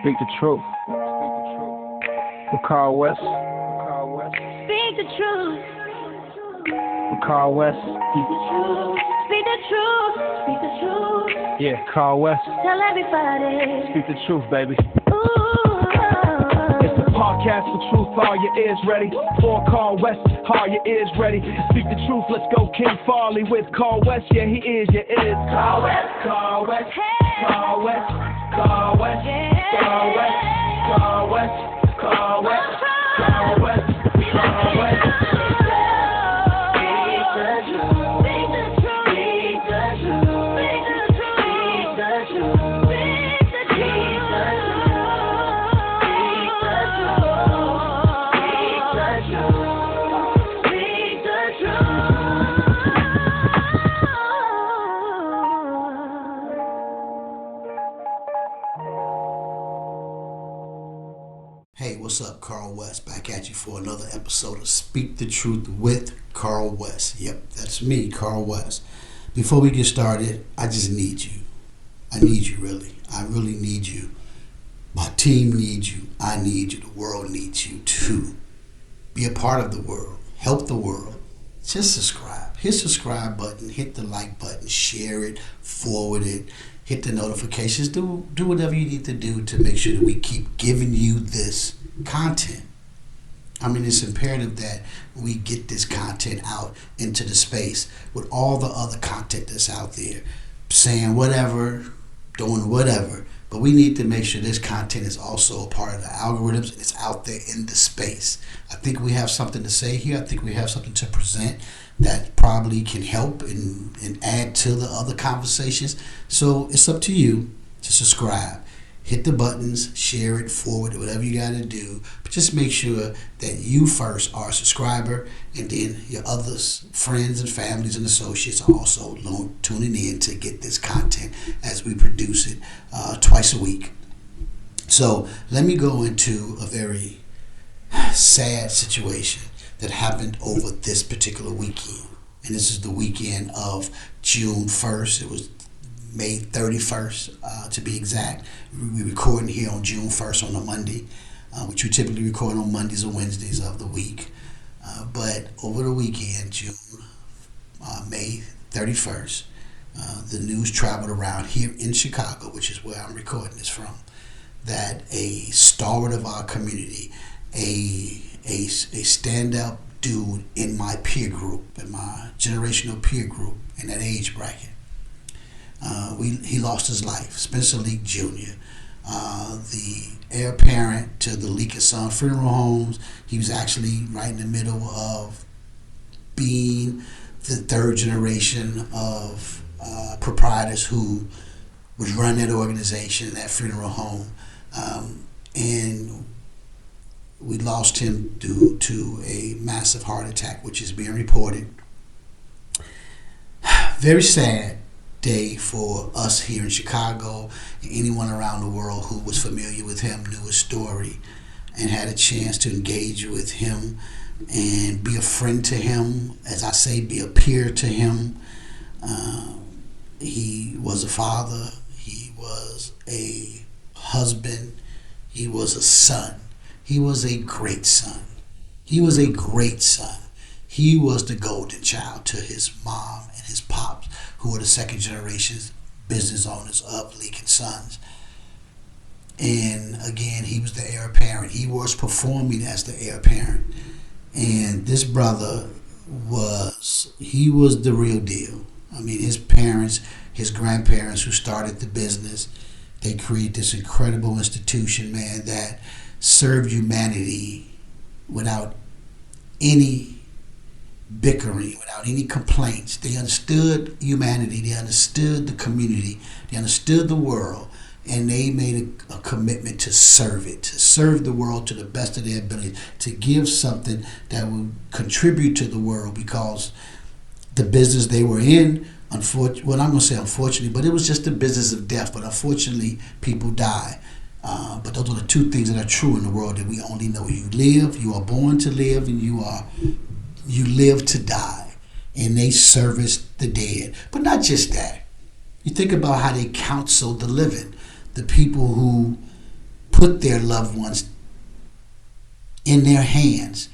Speak the truth. With Carl West. Speak the truth. With Carl West. Speak the truth. Speak the truth. Speak the truth. Yeah, Carl West. Tell everybody. Speak the truth, baby. Ooh. It's a podcast for truth. Are your ears ready? For Carl West. Are your ears ready? Speak the truth. Let's go King Farley with Carl West. Yeah, he is. Your ears. Carl West. Carl West. Hey. Carl West. Carl West. Yeah. Carl West. Carl West. Carl West. Carl West. Carl West. Hey, what's up? Carl West back at you for another episode of Speak the Truth with Carl West. Yep, that's me, Carl West. Before we get started, I just need you. I need you, really. I really need you. My team needs you. I need you. The world needs you too. Be a part of the world. Help the world. Just subscribe. Hit the subscribe button. Hit the like button. Share it. Forward it. Hit the notifications. Do whatever you need to do to make sure that we keep giving you this content. I mean, it's imperative that we get this content out into the space with all the other content that's out there, saying whatever, doing whatever. But we need to make sure this content is also a part of the algorithms and it's out there in the space. I think we have something to say here. I think we have something to present that probably can help and add to the other conversations. So it's up to you to subscribe. Hit the buttons, share it, forward it, whatever you got to do. But just make sure that you first are a subscriber, and then your other friends and families and associates are also tuning in to get this content as we produce it twice a week. So let me go into a very sad situation that happened over this particular weekend. And this is the weekend of June 1st. It was May 31st, to be exact. We're recording here on June 1st on a Monday, which we typically record on Mondays or Wednesdays of the week. But over the weekend, May 31st, the news traveled around here in Chicago, which is where I'm recording this from, that a stalwart of our community, a stand-up dude in my peer group, in my generational peer group, in that age bracket, he lost his life. Spencer Leak Jr., the heir apparent to the Leak & Son Funeral Homes. He was actually right in the middle of being the third generation of proprietors who would run that organization, that funeral home. And we lost him due to a massive heart attack, which is being reported. Very sad day for us here in Chicago, and anyone around the world who was familiar with him, knew his story, and had a chance to engage with him and be a friend to him. As I say, be a peer to him. He was a father. He was a husband. He was a son. He was a great son. He was a great son. He was the golden child to his mom and his pops, who were the second generation business owners of Leak & Sons. And again, he was the heir apparent. He was performing as the heir apparent. And this brother was the real deal. I mean, his parents, his grandparents who started the business, they created this incredible institution, man, that served humanity without any bickering, without any complaints. They understood humanity, they understood the community, they understood the world, and they made a commitment to serve it, to serve the world to the best of their ability, to give something that would contribute to the world, because the business they were in, well, I'm not going to say unfortunately, but it was just the business of death. But unfortunately, people die. But those are the two things that are true in the world that we only know. You live, you are born to live, and you live to die. And they service the dead. But not just that. You think about how they counsel the living, the people who put their loved ones in their hands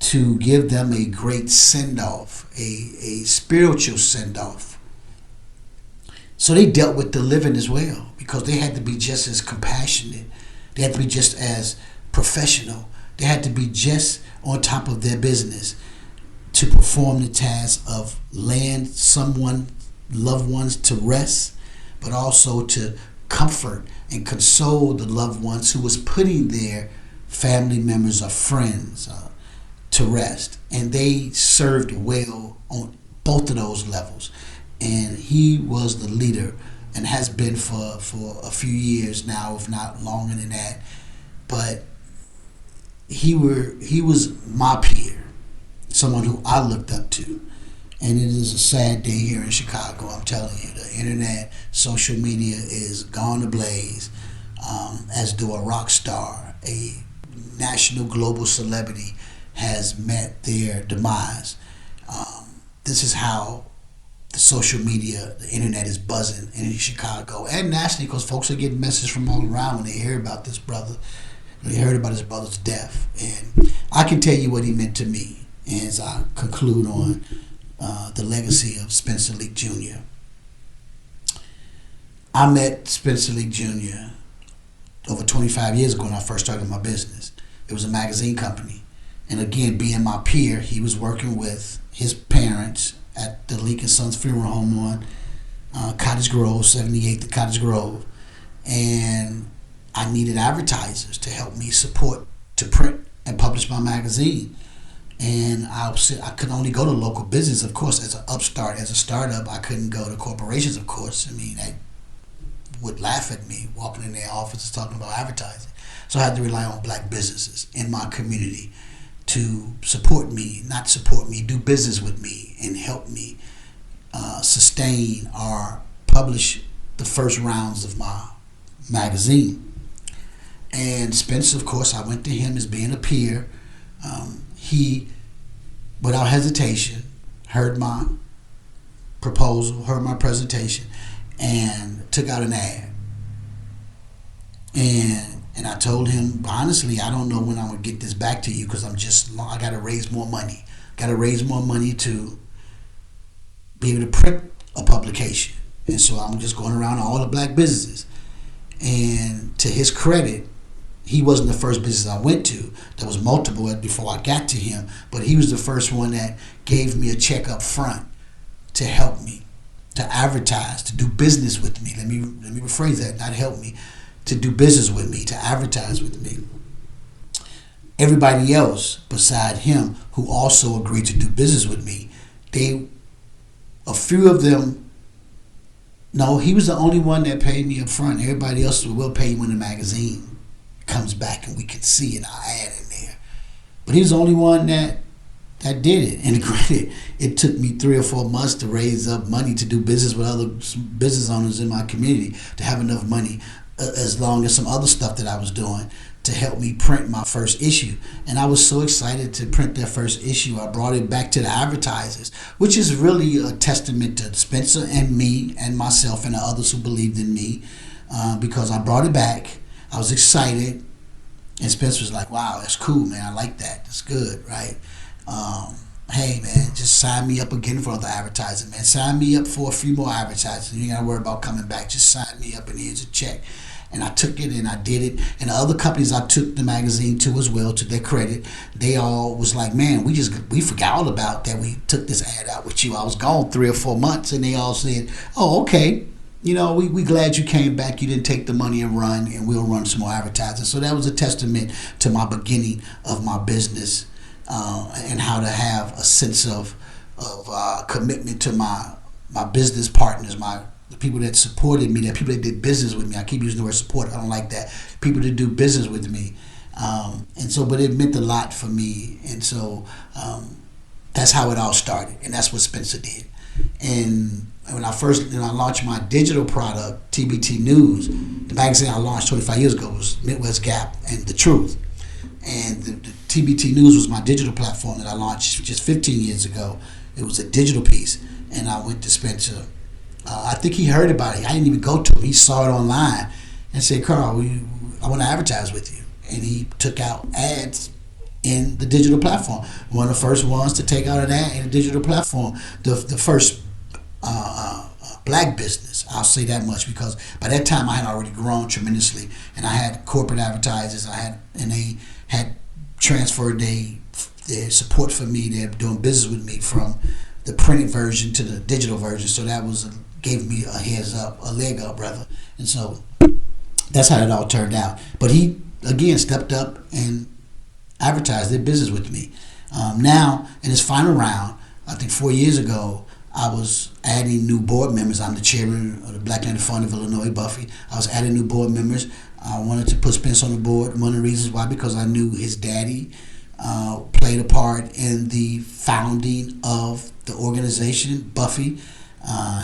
to give them a great send-off, a spiritual send-off. So they dealt with the living as well, because they had to be just as compassionate. They had to be just as professional. They had to be just on top of their business to perform the task of laying someone, loved ones, to rest, but also to comfort and console the loved ones who was putting their family members or friends to rest. And they served well on both of those levels. And he was the leader, and has been for a few years now, if not longer than that. But he was my peer, someone who I looked up to. And it is a sad day here in Chicago. I'm telling you, the internet, social media is gone ablaze, as do a rock star, a national global celebrity has met their demise. This is how the social media, the internet is buzzing in Chicago and nationally, because folks are getting messages from all around when they hear about this brother. They heard about his brother's death. And I can tell you what he meant to me as I conclude on the legacy of Spencer Leak Jr. I met Spencer Leak Jr. over 25 years ago when I first started my business. It was a magazine company. And again, being my peer, he was working with his parents at the Leak & Sons Funeral Home on Cottage Grove, 78th to Cottage Grove. And I needed advertisers to help me support, to print and publish my magazine. And I could only go to local business, of course, as an upstart, as a startup. I couldn't go to corporations, of course. I mean, they would laugh at me walking in their offices talking about advertising. So I had to rely on black businesses in my community to support me, not support me, do business with me and help me sustain or publish the first rounds of my magazine. And Spencer, of course, I went to him as being a peer. He, without hesitation, heard my proposal, heard my presentation, and took out an ad. And I told him, honestly, I don't know when I'm going to get this back to you, because I got to raise more money. Got to raise more money to be able to print a publication. And so I'm just going around all the black businesses. And to his credit, he wasn't the first business I went to. There was multiple before I got to him, but he was the first one that gave me a check up front to help me, to advertise, to do business with me. Let me rephrase that, not help me, to do business with me, to advertise with me. Everybody else beside him who also agreed to do business with me, a few of them, no, he was the only one that paid me up front. Everybody else will pay you when the magazine comes back and we can see it, I'll add in there. But he was the only one that did it. And granted, it took me 3 or 4 months to raise up money to do business with other business owners in my community, to have enough money, as long as some other stuff that I was doing, to help me print my first issue. And I was so excited to print that first issue. I brought it back to the advertisers, which is really a testament to Spencer and me and myself and the others who believed in me, because I brought it back. I was excited, and Spencer was like, wow, that's cool, man. I like that. That's good, right? Hey, man, just sign me up again for other advertising, man. Sign me up for a few more advertising. You ain't got to worry about coming back. Just sign me up, and here's a check. And I took it, and I did it. And the other companies I took the magazine to as well, to their credit, they all was like, man, we forgot all about that. We took this ad out with you. I was gone 3 or 4 months, and they all said, oh, okay. You know, we glad you came back. You didn't take the money and run, and we'll run some more advertising. So that was a testament to my beginning of my business, and how to have a sense of commitment to my business partners, the people that supported me, the people that did business with me. I keep using the word support. I don't like that. People that do business with me. But it meant a lot for me. And so that's how it all started. And that's what Spencer did. And when I launched my digital product, TBT News, the magazine I launched 25 years ago was Midwest Gap and The Truth. And the TBT News was my digital platform that I launched just 15 years ago. It was a digital piece. And I went to Spencer. I think he heard about it. I didn't even go to him. He saw it online and said, Carl, I want to advertise with you. And he took out ads in the digital platform. One of the first ones to take out an ad in the digital platform. The first black business, I'll say that much, because by that time I had already grown tremendously, and I had corporate advertisers. They had transferred their support for me. They're doing business with me from the printed version to the digital version. So that gave me a leg up, brother. And so that's how it all turned out. But he again stepped up and advertised their business with me. Now in his final round, I think 4 years ago, I was adding new board members. I'm the chairman of the Black Lantern Fund of Illinois, Buffy. I was adding new board members. I wanted to put Spence on the board. One of the reasons why, because I knew his daddy played a part in the founding of the organization, Buffy.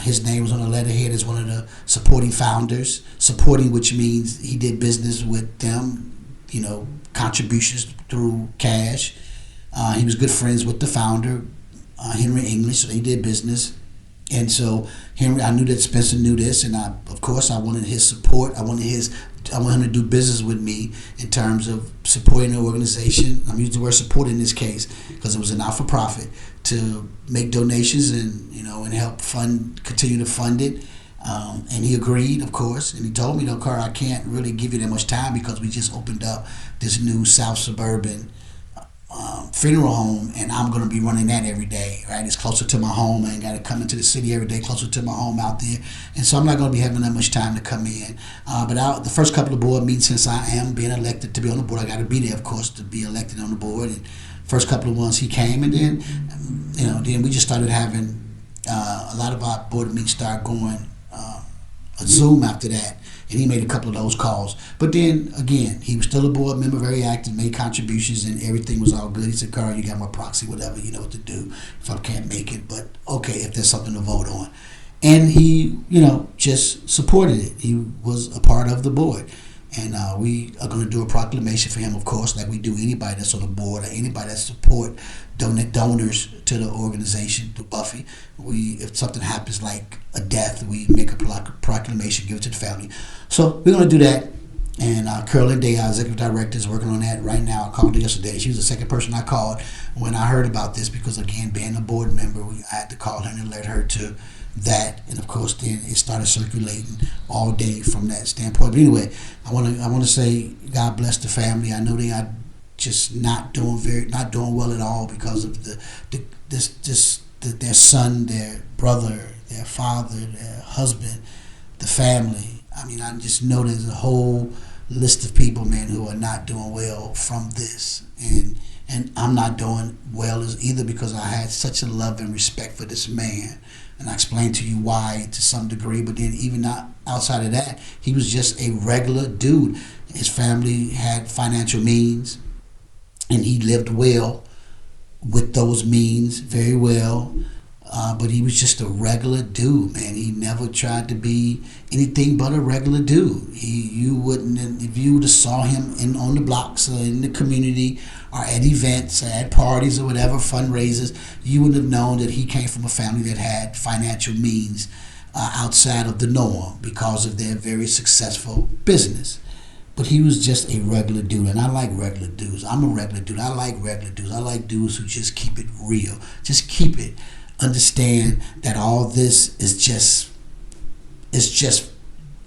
His name was on the letterhead as one of the supporting founders. Supporting, which means he did business with them, contributions through cash. He was good friends with the founder, Henry English, so they did business. And so I knew that Spencer knew this, and of course I wanted his support. I wanted him to do business with me in terms of supporting the organization. I'm using the word support in this case because it was a not-for-profit, to make donations and help continue to fund it. And he agreed, of course, and he told me, Carl, I can't really give you that much time because we just opened up this new South Suburban funeral home, and I'm going to be running that every day, right? It's closer to my home. I ain't got to come into the city every day, closer to my home out there. And so I'm not going to be having that much time to come in. But the first couple of board meetings, since I am being elected to be on the board, I got to be there, of course, to be elected on the board. And first couple of ones he came, and then, then we just started having a lot of our board meetings start going Zoom after that. And he made a couple of those calls. But then, again, he was still a board member, very active, made contributions, and everything was all good. He said, Carl, you got my proxy, whatever, you know what to do if I can't make it. But, okay, if there's something to vote on. And he, just supported it. He was a part of the board. And we are going to do a proclamation for him, of course, like we do anybody that's on the board or anybody that support donors to the organization, to Buffy. If something happens like a death, we make a proclamation, give it to the family. So we're going to do that. And Carolyn Day, our executive director, is working on that right now. I called her yesterday. She was the second person I called when I heard about this because, again, being a board member, I had to call her and alert her to that. And, of course, then it started circulating all day from that standpoint. But anyway, I want to say God bless the family. I know they are just not doing well at all because of their son, their brother, their father, their husband, the family. I mean, I just know there's a whole list of people, man, who are not doing well from this. And I'm not doing well either because I had such a love and respect for this man. And I explained to you why to some degree, but then even not outside of that, he was just a regular dude. His family had financial means, and he lived well with those means, very well. But he was just a regular dude, man. He never tried to be anything but a regular dude. You wouldn't, if you would have saw him on the blocks or in the community or at events or at parties or whatever, fundraisers, you wouldn't have known that he came from a family that had financial means outside of the norm because of their very successful business. But he was just a regular dude, and I like regular dudes. I'm a regular dude. I like regular dudes. I like dudes who just keep it real. Just keep it. Understand that all this is just,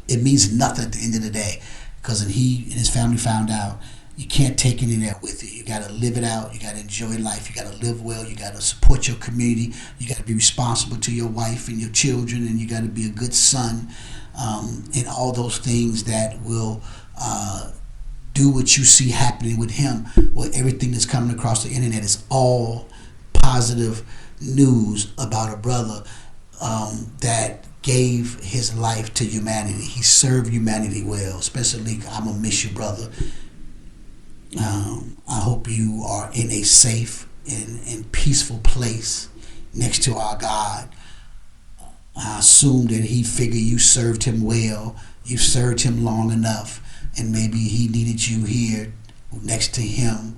it means nothing at the end of the day. Because he and his family found out you can't take any of that with you. You got to live it out. You got to enjoy life. You got to live well. You got to support your community. You got to be responsible to your wife and your children, and you got to be a good son, and all those things that will do what you see happening with him. Well, everything that's coming across the internet is all positive news about a brother that gave his life to humanity. He served humanity well. Especially, I'm gonna miss you, brother. I hope you are in a safe and peaceful place next to our God. I assume that he figured you served him well. You served him long enough, and maybe he needed you here next to him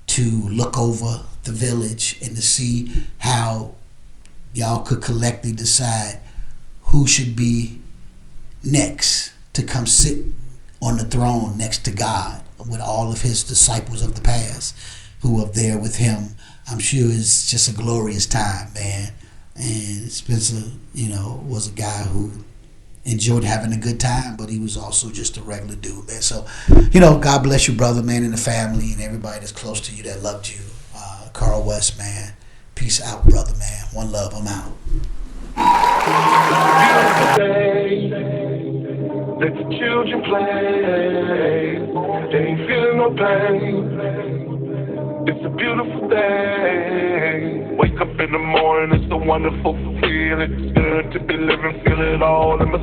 to look over the village and to see how y'all could collectively decide who should be next to come sit on the throne next to God with all of his disciples of the past who are there with him. I'm sure it's just a glorious time, man. And Spencer, was a guy who enjoyed having a good time, but he was also just a regular dude, man. So, God bless you, brother, man, and the family and everybody that's close to you that loved you. Carl West, man. Peace out, brother, man. One love. I'm out. Let the children play. They ain't feeling no pain. It's a beautiful day. Wake up in the morning, it's a wonderful feeling. It's good to be living, feel it all in my